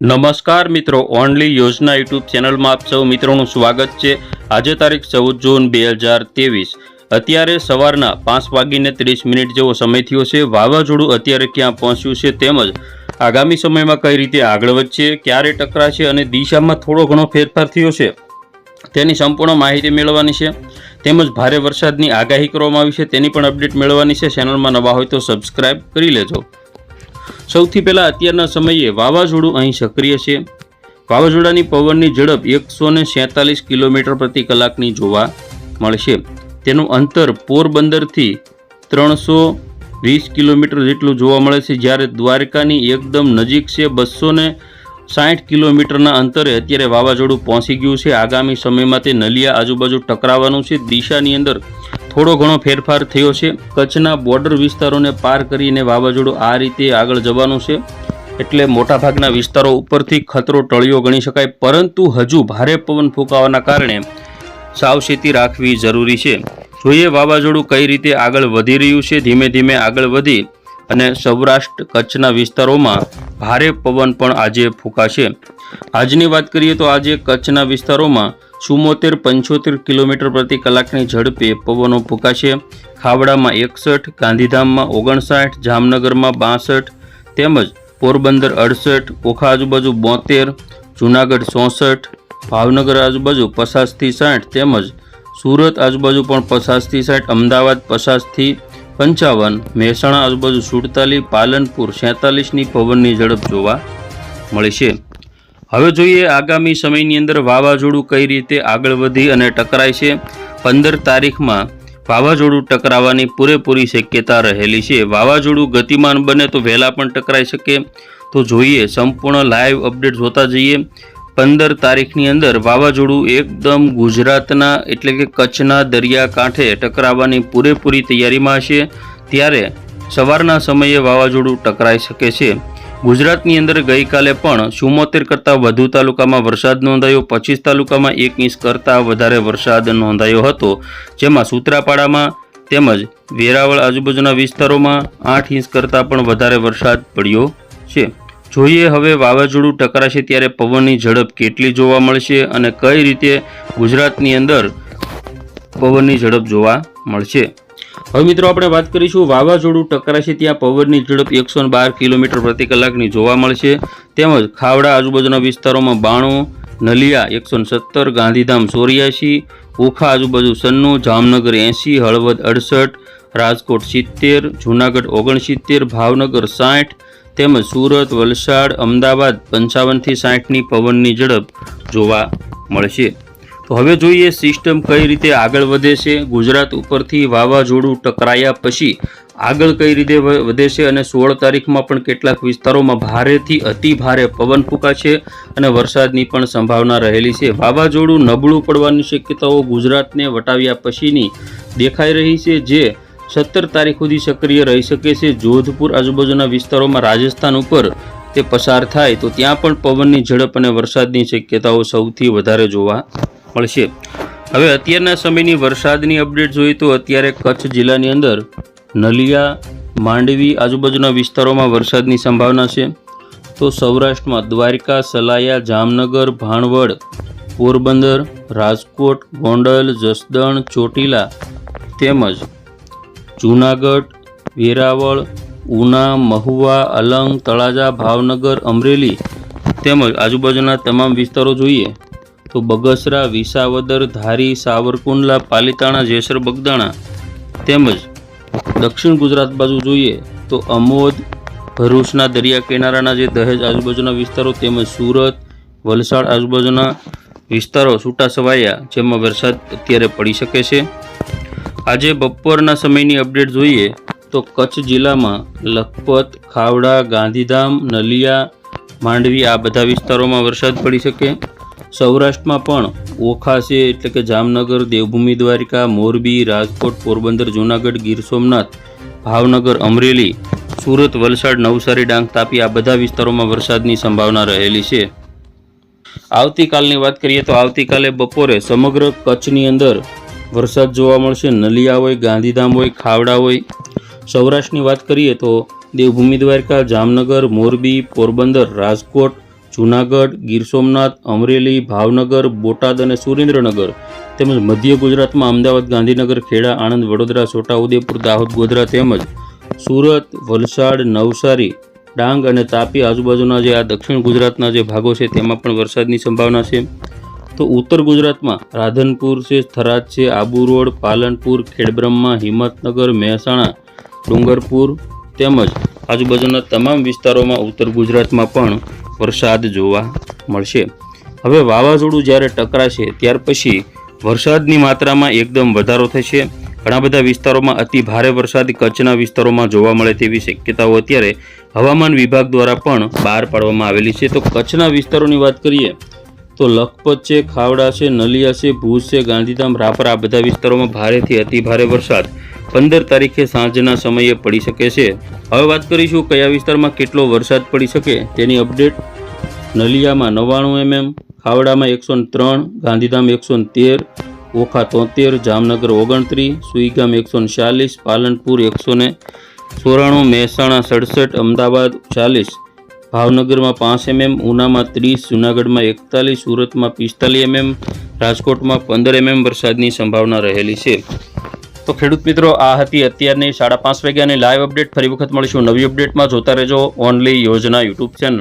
નમસ્કાર મિત્રો, ઓનલી યોજના યુટ્યુબ ચેનલમાં આપ સૌ મિત્રોનું સ્વાગત છે। આજે તારીખ 14 જૂન 2023 અત્યારે સવારના 5:30 જેવો સમય થયો છે। વાવાઝોડું અત્યારે ક્યાં પહોંચ્યું છે તેમજ આગામી સમયમાં કઈ રીતે આગળ વધશે, ક્યારે ટકરાશે અને દિશામાં થોડો ઘણો ફેરફાર થયો છે તેની સંપૂર્ણ માહિતી મેળવવાની છે। તેમજ ભારે વરસાદની આગાહી કરવામાં આવી છે તેની પણ અપડેટ મેળવવાની છે। ચેનલમાં નવા હોય તો સબસ્ક્રાઇબ કરી લેજો। સૌથી પહેલાં અત્યારના સમયે વાવાઝોડું અહીં સક્રિય છે। વાવાઝોડાની પવનની ઝડપ 147 કિલોમીટર પ્રતિ કલાકની જોવા મળશે। તેનું અંતર પોરબંદરથી 320 કિલોમીટર જેટલું જોવા મળે છે, જ્યારે દ્વારકાની એકદમ નજીક છે। 260 કિલોમીટરના અંતરે અત્યારે વાવાઝોડું પહોંચી ગયું છે। આગામી સમયમાં તે નલિયા આજુબાજુ ટકરાવવાનું છે। દિશાની અંદર થોડો ઘણો ફેરફાર થયો છે। કચ્છના બોર્ડર વિસ્તારોને પાર કરીને વાવાઝોડું આ રીતે આગળ જવાનું છે, એટલે મોટાભાગના વિસ્તારો ઉપરથી ખતરો ટળ્યો ગણી શકાય, પરંતુ હજુ ભારે પવન ફૂંકાવાના કારણે સાવચેતી રાખવી જરૂરી છે। જોઈએ વાવાઝોડું કઈ રીતે આગળ વધી રહ્યું છે। ધીમે ધીમે આગળ વધી અને સૌરાષ્ટ્ર કચ્છના વિસ્તારોમાં ભારે પવન પણ આજે ફૂંકાશે। આજની વાત કરીએ તો આજે કચ્છના વિસ્તારોમાં 74-75 કિલોમીટર પ્રતિ કલાકની ઝડપે પવનો ફૂંકાશે। ખાવડામાં 61, ગાંધીધામમાં 59, જામનગરમાં 62 તેમજ પોરબંદર 68, ઓખા આજુબાજુ 72, જૂનાગઢ 64, ભાવનગર આજુબાજુ 50 થી 60 તેમજ સુરત આજુબાજુ પણ 50 થી 60, અમદાવાદ 50 થી 55, મહેસાણા આજુબાજુ 47, પાલનપુર 46ની પવનની ઝડપ જોવા મળશે। હવે જોઈએ આગામી સમયની અંદર વાવાઝોડું કઈ રીતે આગળ વધી અને ટકરાય છે। 15 તારીખમાં વાવાઝોડું ટકરાવવાની પૂરેપૂરી શક્યતા રહેલી છે। વાવાઝોડું ગતિમાન બને તો વહેલા પણ ટકરાઈ શકે, તો જોઈએ સંપૂર્ણ લાઈવ અપડેટ જોતા જઈએ। 15 તારીખની અંદર વાવાઝોડું એકદમ ગુજરાતના એટલે કે કચ્છના દરિયાકાંઠે ટકરાવવાની પૂરેપૂરી તૈયારીમાં હશે, ત્યારે સવારના સમયે વાવાઝોડું ટકરાઈ શકે છે। ગુજરાતની અંદર ગઈકાલે પણ 74 કરતાં વધુ તાલુકામાં વરસાદ નોંધાયો, 25 તાલુકામાં 1 ઇંચ કરતાં વધારે વરસાદ નોંધાયો હતો, જેમાં સૂત્રાપાડામાં તેમજ વેરાવળ આજુબાજુના વિસ્તારોમાં 8 ઇંચ કરતાં પણ વધારે વરસાદ પડ્યો છે। જોઈએ હવે વાવાઝોડું ટકરાશે ત્યારે પવનની ઝડપ કેટલી જોવા મળશે અને કઈ રીતે ગુજરાતની અંદર પવનની ઝડપ જોવા મળશે। હવે મિત્રો આપણે વાત કરીશું વાવાઝોડું ટકરાશે ત્યાં પવનની ઝડપ 112 કિલોમીટર પ્રતિ કલાકની જોવા મળશે, તેમજ ખાવડા આજુબાજુના વિસ્તારોમાં 92, નલિયા 117, ગાંધીધામ 84, ઓખા આજુબાજુ 96, જામનગર 80, હળવદ 68, રાજકોટ 70, જૂનાગઢ 69, ભાવનગર 60 તેમજ સુરત, વલસાડ, અમદાવાદ 55 થી 60ની પવનની ઝડપ જોવા મળશે। તો હવે જોઈએ સિસ્ટમ કઈ રીતે આગળ વધે છે। ગુજરાત ઉપરથી વાવાઝોડું ટકરાયા પછી આગળ કઈ રીતે વધે છે અને 16 તારીખમાં પણ કેટલાક વિસ્તારોમાં ભારેથી અતિ ભારે પવન ફૂંકાશે અને વરસાદની પણ સંભાવના રહેલી છે। વાવાઝોડું નબળું પડવાની શક્યતાઓ ગુજરાતને વટાવ્યા પછીની દેખાઈ રહી છે, જે 17 તારીખ સુધી સક્રિય રહી શકે છે। જોધપુર આજુબાજુના વિસ્તારોમાં રાજસ્થાન ઉપર તે પસાર થાય તો ત્યાં પણ પવનની ઝડપ અને વરસાદની શક્યતાઓ સૌથી વધારે જોવા મળશે। હવે અત્યારના સમયની વરસાદની અપડેટ જોઈએ તો અત્યારે કચ્છ જિલ્લાની અંદર નલિયા, માંડવી આજુબાજુના વિસ્તારોમાં વરસાદની સંભાવના છે, તો સૌરાષ્ટ્રમાં દ્વારકા, સલાયા, જામનગર, ભાણવડ, પોરબંદર, રાજકોટ, ગોંડલ, જસદણ, ચોટીલા તેમજ જૂનાગઢ, વેરાવળ, ઉના, મહુવા, અલંગ, તળાજા, ભાવનગર, અમરેલી તેમજ આજુબાજુના તમામ વિસ્તારો જોઈએ તો બગસરા, વિસાવદર, ધારી, સાવરકુંડલા, પાલીતાણા, જેસર બગદાણા તેમજ દક્ષિણ ગુજરાત બાજુ જોઈએ તો અમોદ, ભરૂચના દરિયા કિનારાના જે દહેજ આજુબાજુના વિસ્તારો તેમજ સુરત, વલસાડ આજુબાજુના વિસ્તારો છૂટાછવાયા જેમાં વરસાદ અત્યારે પડી શકે છે। આજે બપોરના સમયની અપડેટ જોઈએ તો કચ્છ જિલ્લામાં લખપત, ખાવડા, ગાંધીધામ, નલિયા, માંડવી આ બધા વિસ્તારોમાં વરસાદ પડી શકે। સૌરાષ્ટ્રમાં પણ ઓખા છે એટલે કે જામનગર, દેવભૂમિ દ્વારકા, મોરબી, રાજકોટ, પોરબંદર, જૂનાગઢ, ગીર સોમનાથ, ભાવનગર, અમરેલી, સુરત, વલસાડ, નવસારી, ડાંગ, તાપી આ બધા વિસ્તારોમાં વરસાદની સંભાવના રહેલી છે। આવતીકાલની વાત કરીએ તો આવતીકાલે બપોરે સમગ્ર કચ્છની અંદર વરસાદ જોવા મળશે। નલિયા હોય, ગાંધીધામ હોય, ખાવડા હોય। સૌરાષ્ટ્રની વાત કરીએ તો દેવભૂમિ દ્વારકા, જામનગર, મોરબી, પોરબંદર, રાજકોટ, જૂનાગઢ, ગીર સોમનાથ, અમરેલી, ભાવનગર, બોટાદ અને સુરેન્દ્રનગર તેમજ મધ્ય ગુજરાતમાં અમદાવાદ, ગાંધીનગર, ખેડા, આણંદ, વડોદરા, છોટાઉદેપુર, દાહોદ, ગોધરા તેમજ સુરત, વલસાડ, નવસારી, ડાંગ અને તાપી આજુબાજુના જે આ દક્ષિણ ગુજરાતના જે ભાગો છે તેમાં પણ વરસાદની સંભાવના છે. તો ઉત્તર ગુજરાતમાં રાધનપુર છે, થરાદ છે, આબુ રોડ, પાલનપુર, ખેડબ્રહ્મા, હિંમતનગર, મહેસાણા, ડુંગરપુર તેમજ આજુબાજુના તમામ વિસ્તારોમાં ઉત્તર ગુજરાતમાં પણ વરસાદ જોવા મળશે. હવે વાવાઝોડું જ્યારે ટકરાશે ત્યાર પછી વરસાદની માત્રામાં એકદમ વધારો થશે. ઘણા બધા વિસ્તારોમાં અતિ ભારે વરસાદ કચ્છના વિસ્તારોમાં જોવા મળે તેવી શક્યતાઓ અત્યારે હવામાન વિભાગ દ્વારા પણ બહાર પાડવામાં આવેલી છે. તો કચ્છના વિસ્તારોની વાત કરીએ તો લખપત છે, ખાવડા છે, નલિયા છે, ભુજ છે, ગાંધીધામ, રાપર આ બધા વિસ્તારોમાં ભારેથી અતિ ભારે વરસાદ 15 તારીખે સાંજના સમયે પડી શકે છે. હવે વાત કરીશું કયા વિસ્તારમાં કેટલો વરસાદ પડી શકે તેની અપડેટ. નલિયામાં 99 mm, ખાવડામાં 103, ગાંધીધામ 113, ઓખા 73, જામનગર 29, સુઈગામ 140, પાલનપુર 194, મહેસાણા 67, અમદાવાદ 40, ભાવનગરમાં 5 mm, ઉનામાં 30, જૂનાગઢમાં 41, સુરતમાં 45 mm, રાજકોટમાં 15 mm વરસાદની સંભાવના રહેલી છે. તો ખેડૂત મિત્રો, આ હતી અત્યારની 5:30 વાગ્યાની લાઈવ અપડેટ. ફરી વખત મળીશું નવી અપડેટમાં. જોતા રહેજો ઓનલી યોજના યુટ્યુબ ચેનલ.